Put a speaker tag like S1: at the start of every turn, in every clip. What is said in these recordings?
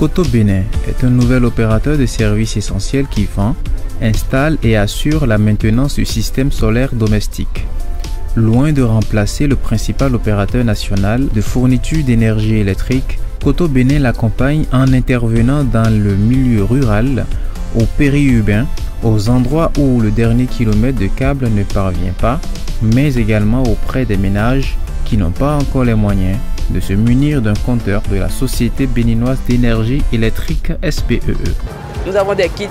S1: Koto Bénin est un nouvel opérateur de services essentiels qui vend, installe et assure la maintenance du système solaire domestique. Loin de remplacer le principal opérateur national de fourniture d'énergie électrique, Koto Bénin l'accompagne en intervenant dans le milieu rural, au périurbain, aux endroits où le dernier kilomètre de câble ne parvient pas, mais également auprès des ménages qui n'ont pas encore les moyens de se munir d'un compteur de la Société béninoise d'énergie électrique SBEE.
S2: Nous avons des kits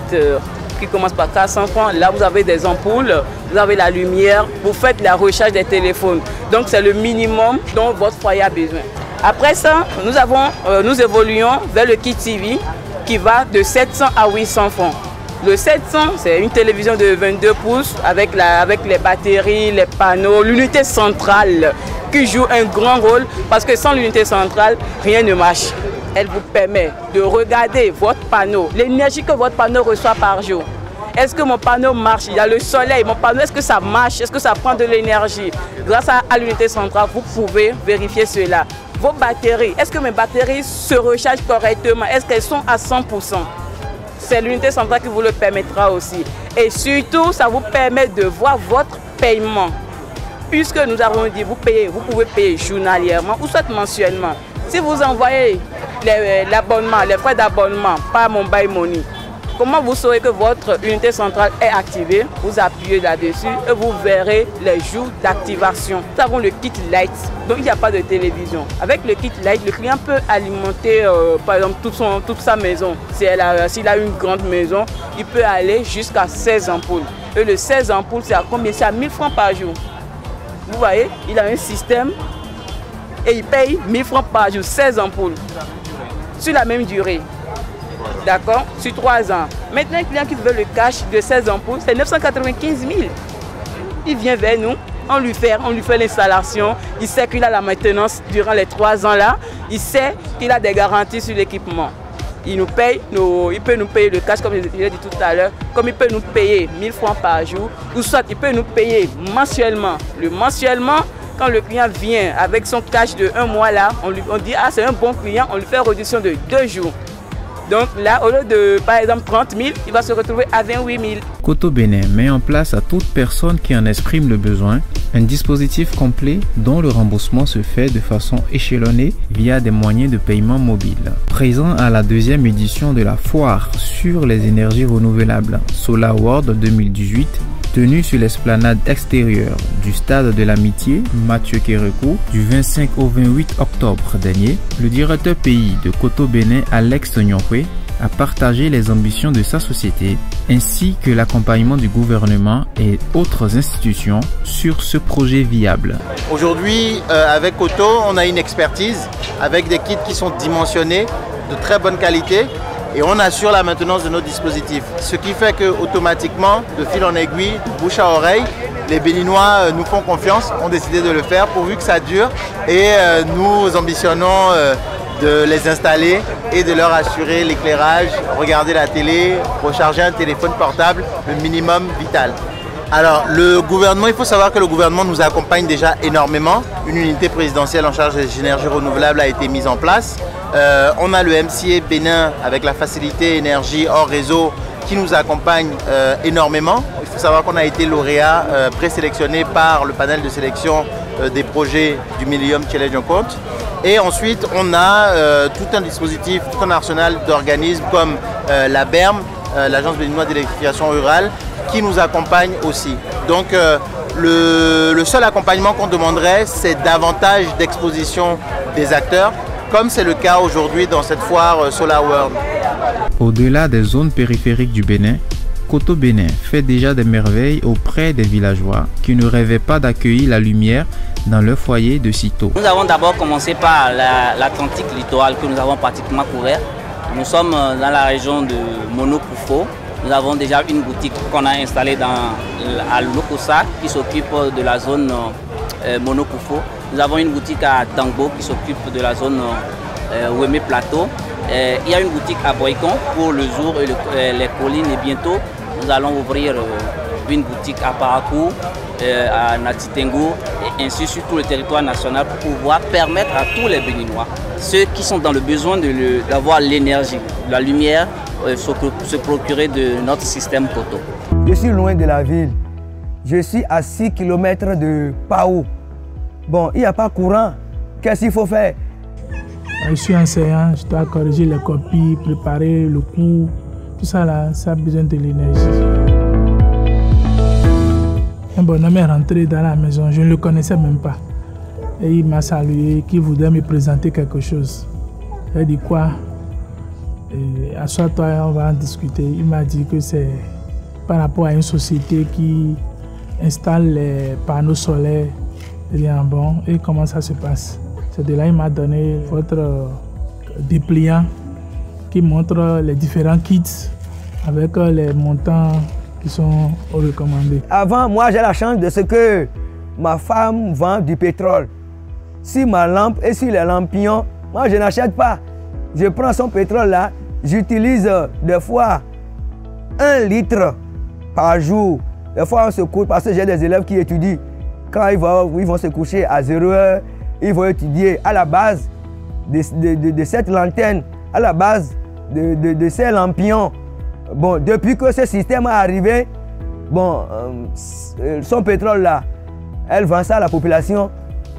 S2: qui commencent par 400 francs. Là, vous avez des ampoules, vous avez la lumière, vous faites la recharge des téléphones. Donc, c'est le minimum dont votre foyer a besoin. Après ça, nous évoluons vers le kit TV qui va de 700 à 800 francs. Le 700, c'est une télévision de 22 pouces avec les batteries, les panneaux, l'unité centrale qui joue un grand rôle parce que sans l'unité centrale, rien ne marche. Elle vous permet de regarder votre panneau, l'énergie que votre panneau reçoit par jour. Est-ce que mon panneau marche? Il y a le soleil, mon panneau, est-ce que ça marche? Est-ce que ça prend de l'énergie? Grâce à l'unité centrale, vous pouvez vérifier cela. Vos batteries, est-ce que mes batteries se rechargent correctement? Est-ce qu'elles sont à 100%? C'est l'unité centrale qui vous le permettra aussi. Et surtout, ça vous permet de voir votre paiement. Puisque nous avons dit, vous pouvez payer journalièrement ou soit mensuellement. Si vous envoyez l'abonnement, les frais d'abonnement par Mobile Money, comment vous saurez que votre unité centrale est activée? Vous appuyez là-dessus et vous verrez les jours d'activation. Nous avons le kit Light, donc il n'y a pas de télévision. Avec le kit Light, le client peut alimenter par exemple toute sa maison. S'il a une grande maison, il peut aller jusqu'à 16 ampoules. Et le 16 ampoules, c'est à combien? C'est à 1000 francs par jour. Vous voyez, il a un système et il paye 1000 francs par jour, 16 ampoules, sur la même durée. D'accord? Sur 3 ans. Maintenant, un client qui veut le cash de 16 ampoules, c'est 995 000. Il vient vers nous, on lui fait l'installation, il sait qu'il a la maintenance durant les 3 ans là, il sait qu'il a des garanties sur l'équipement. Il nous paye, il peut nous payer le cash comme je l'ai dit tout à l'heure, comme il peut nous payer 1000 francs par jour, ou soit il peut nous payer mensuellement. Le mensuellement, quand le client vient avec son cash de 1 mois là, on dit ah c'est un bon client, on lui fait réduction de 2 jours. Donc là, au lieu de par exemple 30 000, il va se retrouver à 28 000.
S1: Koto Bénin met en place à toute personne qui en exprime le besoin un dispositif complet dont le remboursement se fait de façon échelonnée via des moyens de paiement mobile. Présent à la 2e édition de la foire sur les énergies renouvelables Solar World 2018, tenue sur l'esplanade extérieure du stade de l'Amitié Mathieu Kérékou du 25 au 28 octobre dernier, le directeur pays de Koto Bénin Alex Nyongwe a partagé les ambitions de sa société ainsi que l'accompagnement du gouvernement et autres institutions sur ce projet viable.
S3: Aujourd'hui, avec Koto, on a une expertise avec des kits qui sont dimensionnés de très bonne qualité et on assure la maintenance de nos dispositifs. Ce qui fait que automatiquement, de fil en aiguille, de bouche à oreille, les Béninois nous font confiance, ont décidé de le faire pourvu que ça dure et nous ambitionnons de les installer et de leur assurer l'éclairage, regarder la télé, recharger un téléphone portable, le minimum vital. Alors le gouvernement, il faut savoir que le gouvernement nous accompagne déjà énormément. Une unité présidentielle en charge des énergies renouvelables a été mise en place. On a le MCA Bénin avec la facilité énergie hors réseau qui nous accompagne énormément. Il faut savoir qu'on a été lauréat présélectionné par le panel de sélection des projets du Millennium Challenge Compte. Et ensuite, on a tout un dispositif, tout un arsenal d'organismes comme la BERM, l'Agence béninoise d'électrification rurale, qui nous accompagne aussi. Donc le seul accompagnement qu'on demanderait, c'est davantage d'exposition des acteurs, comme c'est le cas aujourd'hui dans cette foire Solar World.
S1: Au-delà des zones périphériques du Bénin, Koto Bénin fait déjà des merveilles auprès des villageois qui ne rêvaient pas d'accueillir la lumière dans leur foyer de sitôt.
S4: Nous avons d'abord commencé par l'Atlantique littoral que nous avons pratiquement couvert. Nous sommes dans la région de Monokoufo. Nous avons déjà une boutique qu'on a installée à Lokosa qui s'occupe de la zone Monokoufo. Nous avons une boutique à Dangbo qui s'occupe de la zone Weme Plateau. Il y a une boutique à Boycon pour le jour et les collines et bientôt nous allons ouvrir une boutique à Parakou, à Natitengo ainsi sur tout le territoire national pour pouvoir permettre à tous les Béninois, ceux qui sont dans le besoin d'avoir l'énergie, la lumière, se procurer de notre système Koto.
S5: Je suis loin de la ville. Je suis à 6 km de Pao. Bon, il n'y a pas courant. Qu'est-ce qu'il faut faire?
S6: Je suis enseignant, je dois corriger les copies, préparer le cours. Tout ça là, ça a besoin de l'énergie. Un bonhomme est rentré dans la maison, je ne le connaissais même pas. Et il m'a salué, qu'il voudrait me présenter quelque chose. J'ai dit quoi? Assois-toi, on va en discuter. Il m'a dit que c'est par rapport à une société qui installe les panneaux solaires. J'ai dit, ah bon, et comment ça se passe? C'est de là qu'il m'a donné votre dépliant qui montre les différents kits avec les montants qui sont recommandés.
S5: Avant, moi, j'ai la chance de ce que ma femme vend du pétrole. Si ma lampe est sur les lampions, moi, je n'achète pas. Je prends son pétrole là, j'utilise des fois 1 litre par jour. Des fois, on se couche parce que j'ai des élèves qui étudient. Quand ils vont se coucher à 0 heure, ils vont étudier à la base de cette lanterne, à la base de ces lampions. Bon, depuis que ce système est arrivé, bon, son pétrole là, elle vend ça à la population.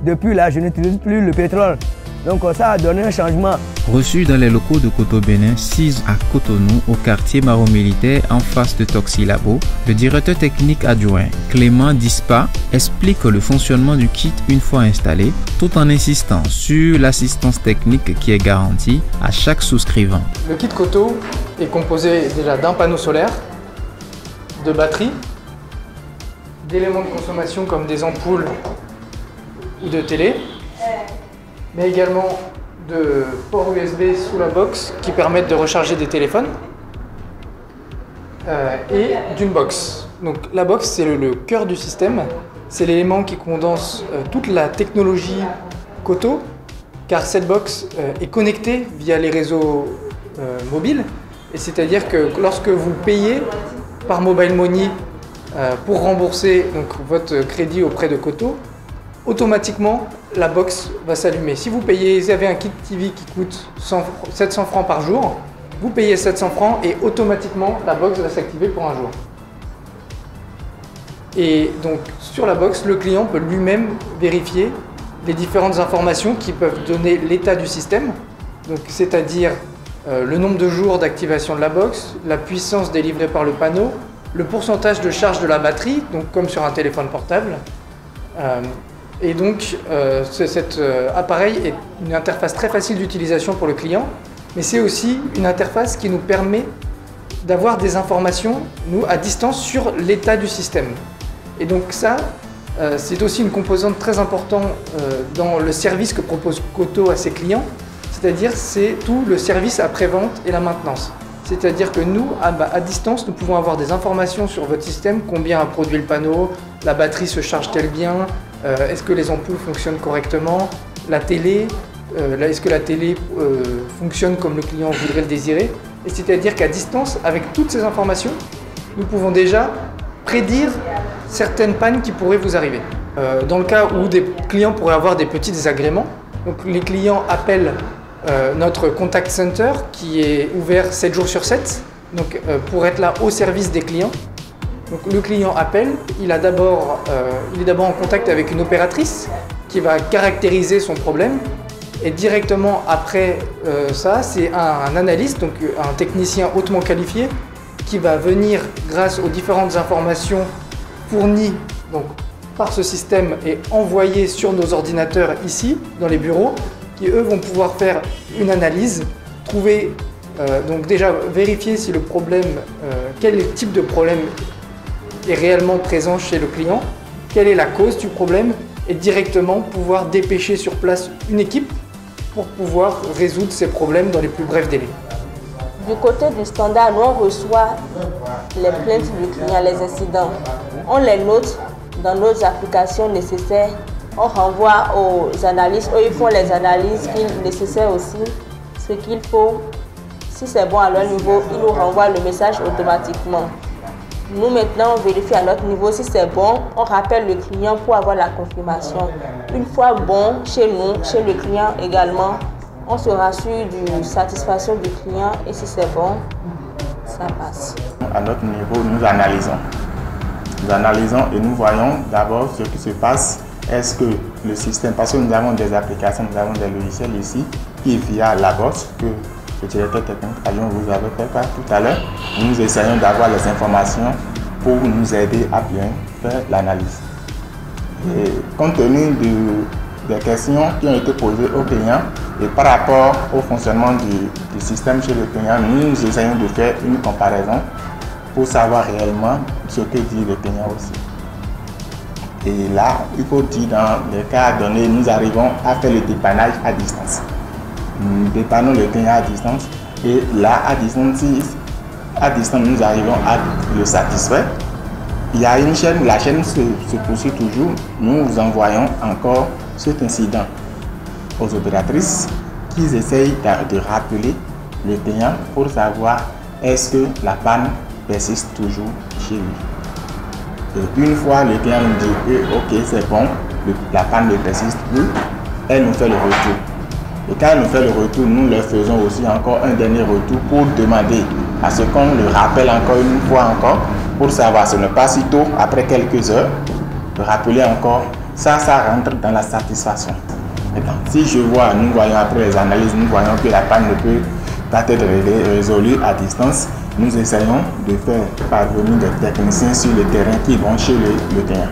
S5: Depuis là, je n'utilise plus le pétrole. Donc ça a donné un changement.
S1: Reçu dans les locaux de Koto Bénin 6 à Cotonou, au quartier Maro Militaire en face de Toxi Labo, le directeur technique adjoint Clément Dispa explique le fonctionnement du kit une fois installé, tout en insistant sur l'assistance technique qui est garantie à chaque souscrivant.
S7: Le kit Koto est composé déjà d'un panneau solaire, de batteries, d'éléments de consommation comme des ampoules ou de télé, mais également de ports USB sous la box qui permettent de recharger des téléphones et d'une box. Donc la box, c'est le cœur du système, c'est l'élément qui condense toute la technologie Koto, car cette box est connectée via les réseaux mobiles, et c'est-à-dire que lorsque vous payez par Mobile Money pour rembourser donc, votre crédit auprès de Koto, automatiquement la box va s'allumer. Si vous avez un kit TV qui coûte 700 francs par jour, vous payez 700 francs et automatiquement la box va s'activer pour un jour. Et donc sur la box, le client peut lui-même vérifier les différentes informations qui peuvent donner l'état du système, c'est-à-dire le nombre de jours d'activation de la box, la puissance délivrée par le panneau, le pourcentage de charge de la batterie, donc comme sur un téléphone portable. Et donc cet appareil est une interface très facile d'utilisation pour le client, mais c'est aussi une interface qui nous permet d'avoir des informations, nous, à distance sur l'état du système. Et donc ça, c'est aussi une composante très importante dans le service que propose Koto à ses clients, c'est-à-dire c'est tout le service après-vente et la maintenance. C'est-à-dire que nous, à distance, nous pouvons avoir des informations sur votre système, combien a produit le panneau, la batterie se charge-t-elle bien, est-ce que les ampoules fonctionnent correctement, la télé, est-ce que la télé fonctionne comme le client voudrait le désirer. Et c'est-à-dire qu'à distance, avec toutes ces informations, nous pouvons déjà prédire certaines pannes qui pourraient vous arriver. Dans le cas où des clients pourraient avoir des petits désagréments, donc les clients appellent notre contact center qui est ouvert 7 jours sur 7 donc, pour être là au service des clients. Donc, le client appelle, il est d'abord en contact avec une opératrice qui va caractériser son problème et directement après ça, c'est un analyste, donc un technicien hautement qualifié qui va venir grâce aux différentes informations fournies donc, par ce système et envoyées sur nos ordinateurs ici dans les bureaux, qui eux vont pouvoir faire une analyse, trouver, donc déjà vérifier si le problème, quel type de problème est réellement présent chez le client, quelle est la cause du problème et directement pouvoir dépêcher sur place une équipe pour pouvoir résoudre ces problèmes dans les plus brefs délais.
S8: Du côté du standard, nous on reçoit les plaintes du client, les incidents. On les note dans nos applications nécessaires. On renvoie aux analystes, eux ils font les analyses nécessaires aussi, ce qu'il faut. Si c'est bon à leur niveau, ils nous renvoient le message automatiquement. Nous maintenant, on vérifie à notre niveau si c'est bon. On rappelle le client pour avoir la confirmation. Une fois bon chez nous, chez le client également, on se rassure de satisfaction du client et si c'est bon, ça passe.
S9: À notre niveau, nous analysons. Nous analysons et nous voyons d'abord ce qui se passe. Est-ce que le système, parce que nous avons des applications, nous avons des logiciels ici qui via la box que le directeur technique vous avait fait part tout à l'heure, nous essayons d'avoir les informations pour nous aider à bien faire l'analyse. Et compte tenu des questions qui ont été posées aux clients et par rapport au fonctionnement du système chez le client, nous essayons de faire une comparaison pour savoir réellement ce que dit le client aussi. Et là, il faut dire dans les cas donnés, nous arrivons à faire le dépannage à distance. Nous dépannons le client à distance et là, à distance, nous arrivons à le satisfaire. Il y a une chaîne, la chaîne se poursuit toujours. Nous vous envoyons encore cet incident aux opératrices qui essayent de rappeler le client pour savoir est-ce que la panne persiste toujours chez lui. Et une fois le client nous dit que ok c'est bon, la panne ne persiste plus, elle nous fait le retour. Et quand elle nous fait le retour, nous leur faisons aussi encore un dernier retour pour demander à ce qu'on le rappelle encore une fois encore pour savoir, ce n'est pas si tôt, après quelques heures, de rappeler encore, ça rentre dans la satisfaction. Maintenant, si nous voyons après les analyses, nous voyons que la panne ne peut pas être résolue à distance, nous essayons de faire parvenir des techniciens sur le terrain qui vont chez le client.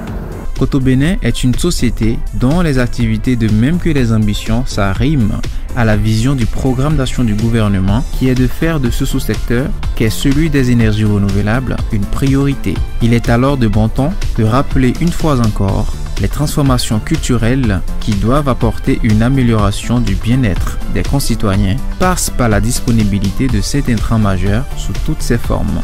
S1: Cotobenais est une société dont les activités de même que les ambitions s'arriment à la vision du programme d'action du gouvernement qui est de faire de ce sous-secteur, qu'est celui des énergies renouvelables, une priorité. Il est alors de bon ton de rappeler une fois encore les transformations culturelles qui doivent apporter une amélioration du bien-être des concitoyens passent par la disponibilité de cet intrant majeur sous toutes ses formes.